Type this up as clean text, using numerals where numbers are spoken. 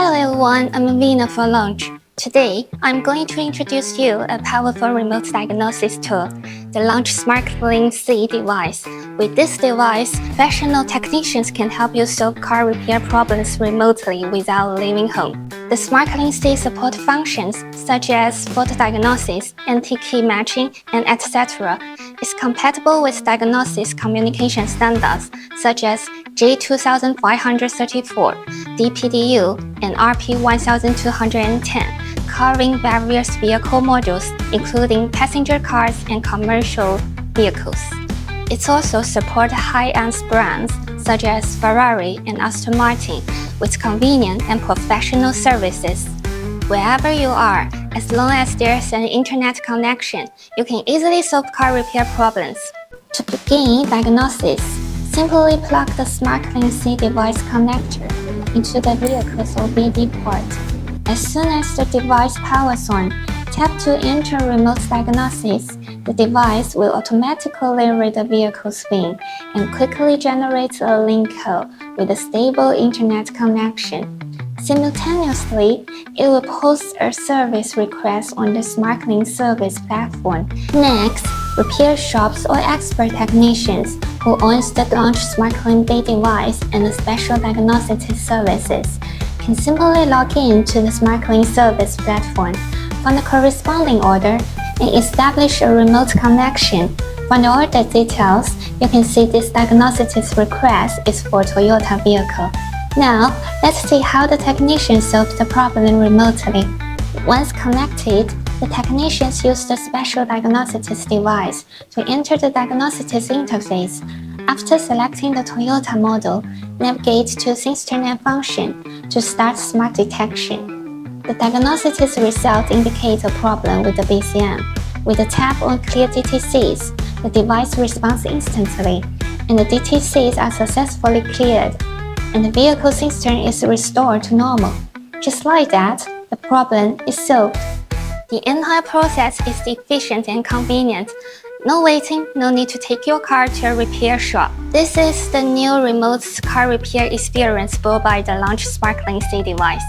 Hello everyone, I'm Avina for launch. Today, I'm going to introduce you a powerful remote diagnosis tool, the Launch SmartLink C device. With this device, professional technicians can help you solve car repair problems remotely without leaving home. The SmartLink C supports functions such as photo diagnosis, anti-key matching, and etc. It's compatible with diagnosis communication standards such as J2534, D-PDU, and RP1210, covering various vehicle models, including passenger cars and commercial vehicles. It also supports high-end brands such as Ferrari and Aston Martin with convenient and professional services. Wherever you are, as long as there's an internet connection, you can easily solve car repair problems. To begin diagnosis, simply plug the SmartLink C device connector into the vehicle's OBD port. As soon as the device powers on, tap to enter remote diagnosis. The device will automatically read the vehicle's VIN and quickly generate a link code with a stable internet connection. Simultaneously, it will post a service request on the SmartLink service platform. Next, repair shops or expert technicians who owns the Launch SmartLink B device and the special diagnostic services can simply log in to the SmartLink service platform, find the corresponding order, and establish a remote connection. From the order details, you can see this diagnostic request is for Toyota vehicle. Now, let's see how the technician solves the problem remotely. Once connected, the technicians use the special diagnostics device to enter the diagnostics interface. After selecting the Toyota model, navigate to System and Function to start Smart Detection. The diagnostics result indicates a problem with the BCM. With a tap on Clear DTCs, the device responds instantly, and the DTCs are successfully cleared, and the vehicle system is restored to normal. Just like that, the problem is solved. The entire process is efficient and convenient. No waiting, no need to take your car to a repair shop. This is the new remote car repair experience built by the Launch SmartLink C device.